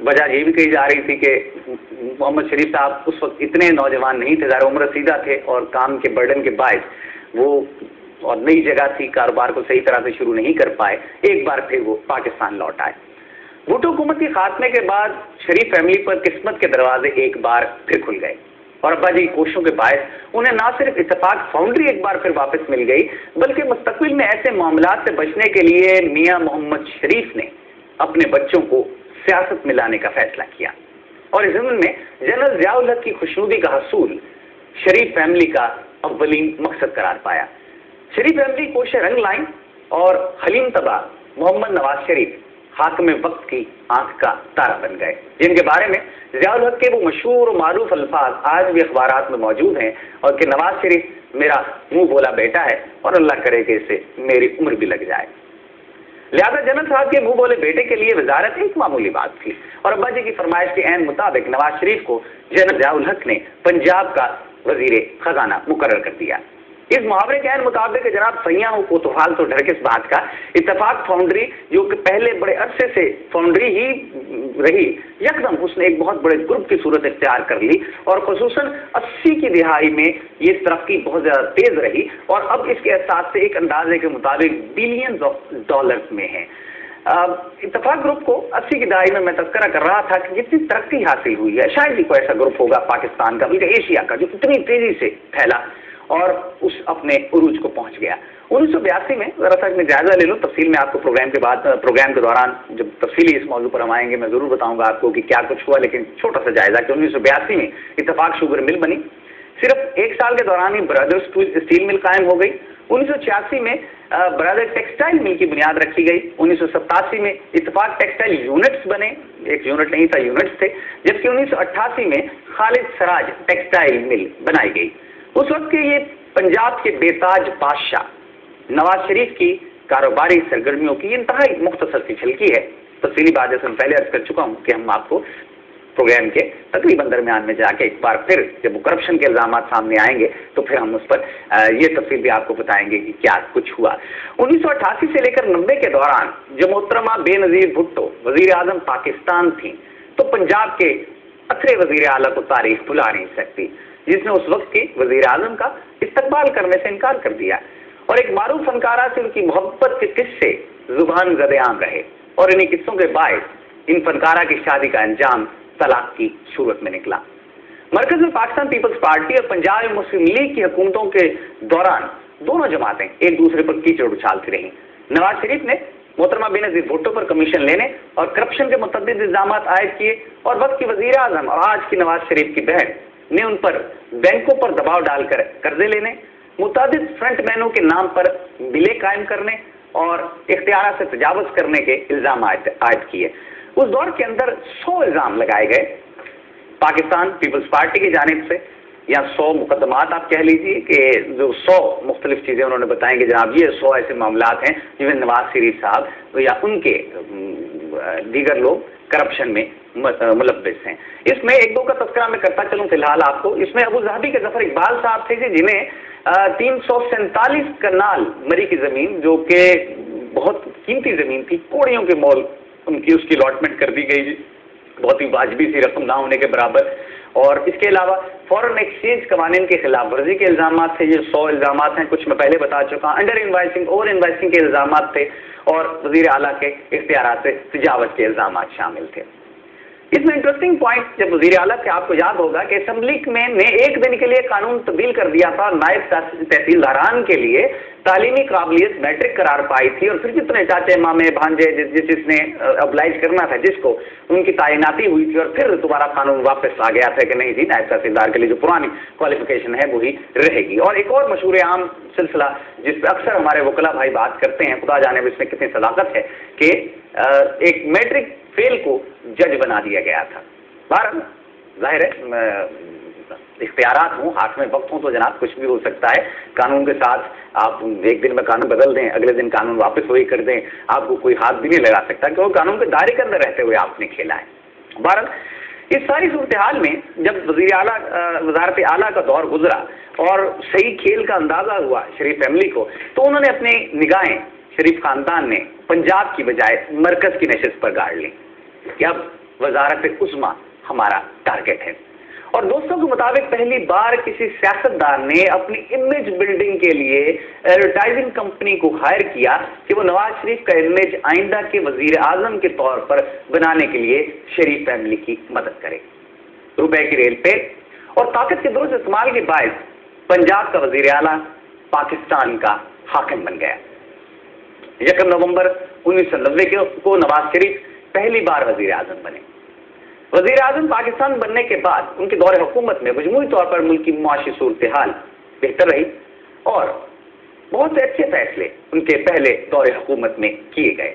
वजह ये भी कही जा रही थी कि मोहम्मद शरीफ साहब उस वक्त इतने नौजवान नहीं थे, ज़ाहिर उम्र रसीदा थे और काम के बर्डन के बायस वो और नई जगह थी, कारोबार को सही तरह से शुरू नहीं कर पाए। एक बार फिर वो पाकिस्तान लौट आए। भुट्टो हुकूमत के खात्मे के बाद शरीफ फैमिली पर किस्मत के दरवाजे एक बार फिर खुल गए और अब्बा जी की कोशिशों के बायस उन्हें ना सिर्फ इत्तेफाक फाउंड्री एक बार फिर वापस मिल गई, बल्कि मुस्तकबिल में ऐसे मामलात से बचने के लिए मियाँ मोहम्मद शरीफ ने अपने बच्चों को सियासत में लाने का फैसला किया और इस ज़मीन में जनरल ज़िया-उल हक की खुशनुदी का हसूल शरीफ फैमिली का अव्वलीन मकसद करार पाया। शरीफ फैमिली कोशे रंग लाइन और हलीम तबा मोहम्मद नवाज शरीफ हाकिम वक्त की आंख का तारा बन गए, जिनके बारे में ज़िया-उल हक के वो मशहूर और मारूफ अल्फाज आज भी अखबारात में मौजूद हैं और कि नवाज शरीफ मेरा मुंह बोला बेटा है और अल्लाह करे कि इससे मेरी उम्र भी लग जाए। लिहाजा जनरल साहब के मुंह बोले बेटे के लिए वजारत एक मामूली बात थी और अब्बा जी की फरमाइश के ऐन मुताबिक नवाज शरीफ को जनरल ज़िया-उल हक ने पंजाब का वजीर खजाना मुकर्रर कर दिया। इस मुहावरे के मुताबिक जनाब सैयां हो कोतवाल तो डर किस बात का, इत्तेफाक फाउंड्री जो कि पहले बड़े अरसे से फाउंड्री ही रही, यकदम उसने एक बहुत बड़े ग्रुप की सूरत इख्तियार कर ली और खुसूसन 80 की दिहाई में ये तरक्की बहुत ज़्यादा तेज़ रही और अब इसके एहसास से एक अंदाजे के मुताबिक बिलियंस ऑफ डॉलर्स में है। इत्तेफाक ग्रुप को 80 की दहाई में मैं तज़किरा कर रहा था कि जितनी तरक्की हासिल हुई है शायद ही कोई ऐसा ग्रुप होगा पाकिस्तान का बल्कि एशिया का जो इतनी तेज़ी से फैला और उस अपने उरूज को पहुंच गया। 1982 में ज़रा सा मैं जायज़ा ले लूँ, तफसील में आपको प्रोग्राम के दौरान जब तफसीली इस मौजू पर हम आएंगे मैं ज़रूर बताऊंगा आपको कि क्या कुछ हुआ, लेकिन छोटा सा जायज़ा कि 1982 में इत्तेफाक शुगर मिल बनी। सिर्फ एक साल के दौरान ही ब्रदर्स स्टील मिल कायम हो गई। 1986 में ब्रदर टेक्सटाइल मिल की बुनियाद रखी गई। 1987 में इत्तेफाक टेक्सटाइल यूनिट्स बने, एक यूनिट नहीं था यूनिट्स थे, जबकि 1988 में खालिद सराज टेक्सटाइल मिल बनाई गई। उस वक्त के ये पंजाब के बेताज बादशाह नवाज शरीफ की कारोबारी सरगर्मियों की इंतहाई मुख्तसर सी झलकी है। तफसीली बात जैसे मैं पहले अर्ज कर चुका हूँ कि हम आपको प्रोग्राम के तकरीबन दरमियान में जाके एक बार फिर जब करप्शन के इल्जाम सामने आएंगे तो फिर हम उस पर ये तफसील भी आपको बताएंगे कि क्या कुछ हुआ। 1988 से लेकर 90 के दौरान जब मोहतरमा बेनज़ीर भुट्टो वज़ीर आज़म पाकिस्तान थी तो पंजाब के अथरे वज़ीर आला को तारीख भुला नहीं सकती, जिसने उस वक्त के वज़ीर आज़म का इस्तकबाल करने से इनकार कर दिया और एक मारूफ फनकारा से उनकी मोहब्बत के किस्से जुबान ज़द-ए-आम रहे और इन्हीं किस्सों के बायस इन फनकारा की शादी का अंजाम तलाक की सूरत में निकला। मरकज़ में पाकिस्तान पीपल्स पार्टी और पंजाब मुस्लिम लीग की हुकूमतों के दौरान दोनों जमातें एक दूसरे पर कीचड़ उछालती रहीं। नवाज शरीफ ने मोहतरमा बेनज़ीर भुट्टो पर कमीशन लेने और करप्शन के मुतअद्दिद इल्ज़ाम आयद किए और वक्त की वज़ीर आज़म और आज की नवाज शरीफ की बहन ने उन पर बैंकों पर दबाव डालकर कर्जे लेने, मुतादिद फ्रंटमैनों के नाम पर बिलें कायम करने और इख्तियार से तजावुज़ करने के इल्ज़ाम आयद किए। उस दौर के अंदर 100 इल्ज़ाम लगाए गए पाकिस्तान पीपल्स पार्टी की जानिब से, या 100 मुकदमात आप कह लीजिए कि जो 100 मुख्तलिफ चीज़ें उन्होंने बताएं कि जनाब ये 100 ऐसे मामलात हैं जिनमें नवाज शरीफ साहब या उनके दीगर लोग करप्शन में मुलव्विस हैं। इसमें एक दो का तज़किरा मैं करता चलूँ फिलहाल आपको। इसमें अबू ज़हबी के ज़फ़र इकबाल साहब थे जिन्हें 347 कनाल मरी की ज़मीन जो कि बहुत कीमती ज़मीन थी, कोड़ियों के मोल उनकी उसकी अलॉटमेंट कर दी गई, बहुत ही वाजबी सी रकम ना होने के बराबर। और इसके अलावा फॉरेन एक्सचेंज कवानीन की खिलाफ वर्जी के इल्ज़ाम थे, ये 100 इल्ज़ाम हैं, कुछ मैं पहले बता चुका। अंडर इन्वाइसिंग ओवर इन्वाइसिंग के इल्ज़ाम थे और वज़ीर आला के इख्तियारात से तजावुज़ के इल्ज़ाम शामिल थे। इसमें इंटरेस्टिंग पॉइंट जब वज़ीर आला के आपको याद होगा कि असेंबली में ने एक दिन के लिए कानून तब्दील कर दिया था, नायब तहसीलदारान के लिए तालीमी काबिलियत मैट्रिक करार पाई थी और फिर जितने चाचे मामे भांजे जिसने अप्लाइज करना था जिसको उनकी तैनाती हुई थी और फिर दोबारा कानून वापस आ गया था कि नहीं जी नायब तहसीलदार के लिए जो पुरानी क्वालिफिकेशन है वही रहेगी। और एक और मशहूर आम सिलसिला जिस पर अक्सर हमारे वकला भाई बात करते हैं, खुदा जाने इसमें कितनी सदाकत है, कि एक मैट्रिक फेल को जज बना दिया गया था। बहरहाल जाहिर है इख्तियारात हों, हाथ में वक्त हों तो जनाब कुछ भी हो सकता है। कानून के साथ आप एक दिन में कानून बदल दें, अगले दिन कानून वापस वही कर दें, आपको कोई हाथ भी नहीं लगा सकता क्योंकि कानून के दायरे के अंदर रहते हुए आपने खेला है। बहरहाल इस सारी सूरत हाल में जब वज़ारत आला का दौर गुजरा और सही खेल का अंदाज़ा हुआ शरीफ फैमिली को, तो उन्होंने अपनी निगाहें शरीफ ख़ानदान ने पंजाब की बजाय मरकज़ की नशिस्त पर गाड़ ली कि अब वजारत उज़्मा हमारा टारगेट है। और दोस्तों के मुताबिक पहली बार किसी सियासतदान ने अपनी इमेज बिल्डिंग के लिए एडवर्टाइजिंग कंपनी को हायर किया कि वो नवाज शरीफ का इमेज आइंदा के वजीर आजम के तौर पर बनाने के लिए शरीफ फैमिली की मदद करे। रुपए की रेल पे और ताकत के दुरुस्त इस्तेमाल के बायस पंजाब का वजीर आला पाकिस्तान का हाकिम बन गया। 1 नवंबर 1990 को नवाज शरीफ पहली बार वजीर आजम बने। वजीर आजम पाकिस्तान बनने के बाद उनके दौरे हुकूमत में मजमूई तौर पर मुल्क की मुआशी सूरत हाल बेहतर रही और बहुत से अच्छे फैसले उनके पहले दौरे हुकूमत में किए गए।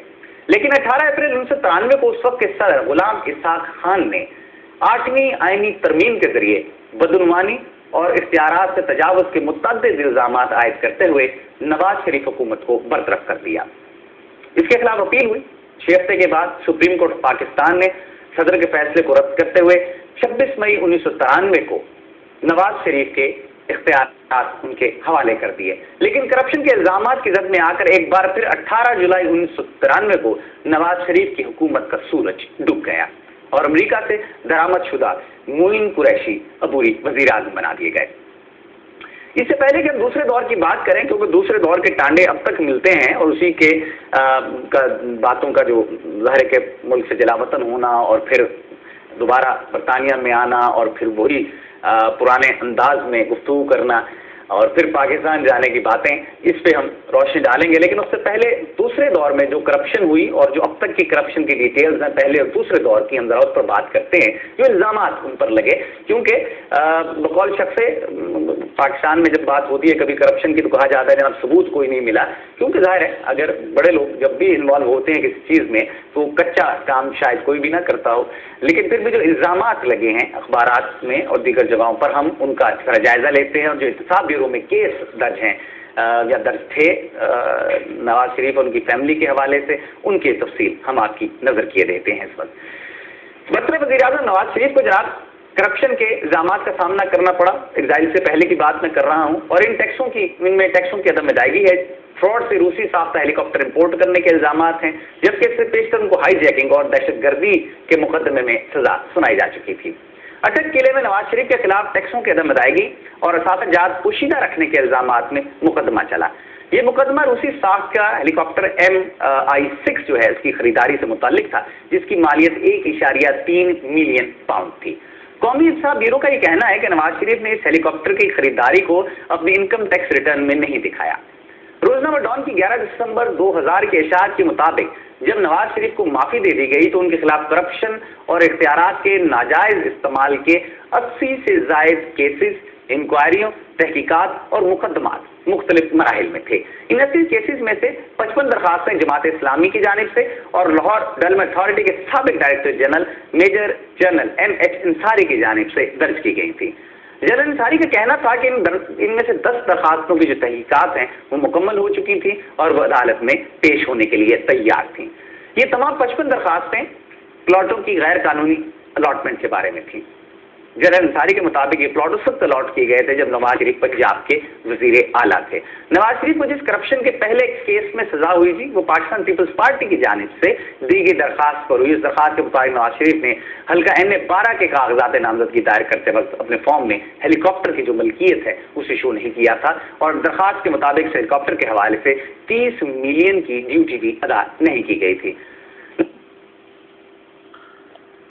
लेकिन 18 अप्रैल 1993 को उस वक्त के सदर गुलाम इसहाक खान ने 8वीं आईनी तरमीम के जरिए बदउनवानी और इख्तियारात से तजावुज़ के मुतअद्दिद इल्ज़ामात आयद करते हुए नवाज शरीफ हुकूमत को बरतरफ कर दिया। इसके खिलाफ अपील हुई। 6 हफ्ते के बाद सुप्रीम कोर्ट पाकिस्तान ने सदर के फैसले को रद्द करते हुए 26 मई 1993 को नवाज शरीफ के इख्तियारात उनके हवाले कर दिए। लेकिन करप्शन के इल्जामात की जद में आकर एक बार फिर 18 जुलाई 1993 को नवाज शरीफ की हुकूमत का सूरज डूब गया और अमेरिका से दरामद शुदा मोइन कुरैशी अबूरी वजीर आज़म बना दिए गए। इससे पहले कि हम दूसरे दौर की बात करें, क्योंकि दूसरे दौर के टांडे अब तक मिलते हैं और उसी के बातों का जो ज़ाहिर के मुल्क से जलावतन होना और फिर दोबारा बरतानिया में आना और फिर वही पुराने अंदाज में गुफ्तगू करना और फिर पाकिस्तान जाने की बातें, इस पे हम रोशनी डालेंगे। लेकिन उससे पहले दूसरे दौर में जो करप्शन हुई और जो अब तक की करप्शन की डिटेल्स हैं पहले और दूसरे दौर की, हम जरा उस पर बात करते हैं। जो इल्ज़ामात उन पर लगे, क्योंकि बकौल शख्स पाकिस्तान में जब बात होती है कभी करप्शन की तो कहा जाता है जनाब सबूत कोई नहीं मिला, क्योंकि जाहिर है अगर बड़े लोग जब भी इन्वॉल्व होते हैं किसी चीज़ में तो कच्चा काम शायद कोई भी ना करता हो। लेकिन फिर भी जो इल्ज़ामात लगे हैं अखबारात में और दीगर जगहों पर, हम उनका जायज़ा लेते हैं और जो एहतसाब ब्यूरो में केस दर्ज हैं या दर्ज थे नवाज शरीफ और उनकी फैमिली के हवाले से, उनकी तफसील हम आपकी नज़र किए देते हैं। इस वक्त मतलब वज़ीर आज़म नवाज शरीफ को जनाब करप्शन के इल्ज़ामात का सामना करना पड़ा। एग्जाइल से पहले की बात मैं कर रहा हूँ और इनमें टैक्सों की अदम अदायगी है, फ्रॉड से रूसी साख्ता हेलीकॉप्टर इंपोर्ट करने के इल्ज़ामात हैं, जबकि इससे पेशतर उनको हाईजैकिंग और दहशतगर्दी के मुकदमे में सजा सुनाई जा चुकी थी। अटक किले में नवाज शरीफ के खिलाफ टैक्सों की अदम अदायगी और असात पोशीदा रखने के इल्ज़ामात में मुकदमा चला। ये मुकदमा रूसी साख का हेलीकॉप्टर MI6 जो है इसकी खरीदारी से मुताल्लिक था, जिसकी मालियत 1.3 मिलियन पाउंड थी। कौमी इंसाफ ब्यूरो का ये कहना है कि नवाज शरीफ ने इस हेलीकॉप्टर की खरीदारी को अपनी इनकम टैक्स रिटर्न में नहीं दिखाया। रोजनामा डॉन की 11 दिसंबर 2000 के इशाअत के मुताबिक जब नवाज शरीफ को माफी दे दी गई तो उनके खिलाफ करप्शन और इख्तियारात के नाजायज इस्तेमाल के 80 से जायद केसेस, इंक्वायरियों, तहकीकात और मुकदमात मुख्तलिफ मराहिल में थे। इन 80 केसेस में से 55 दरखास्तें जमात इस्लामी की जानिब से और लाहौर डेवलपमेंट अथॉरिटी के साबिक director general major general MH Ansari की जानिब से दर्ज की गई थी। जनरल अंसारी का कहना था कि इनमें से 10 दरखास्तों की जो तहकीकात हैं वो मुकम्मल हो चुकी थी और वो अदालत में पेश होने के लिए तैयार थी। ये तमाम 55 दरखास्तें प्लॉटों की गैर कानूनी अलॉटमेंट के बारे में थी। जनरल अंसारी के मुताबिक ये प्लॉट उस वक्त अलॉट किए गए थे जब नवाज शरीफ पंजाब के वजीर आला थे। नवाज शरीफ को जिस करप्शन के पहले केस में सजा हुई थी वो पाकिस्तान पीपल्स पार्टी की जानिब से दी गई दरखास्त पर हुई। इस दरखास्त के मुताबिक नवाज शरीफ ने हल्का NA-12 के कागजात नामजदगी दायर करते वक्त अपने फॉर्म में हेलीकॉप्टर की जो मलकियत है उसे शो नहीं किया था और दरखास्त के मुताबिक हेलीकॉप्टर के हवाले से 30 मिलियन की ड्यूटी भी अदा नहीं की गई थी।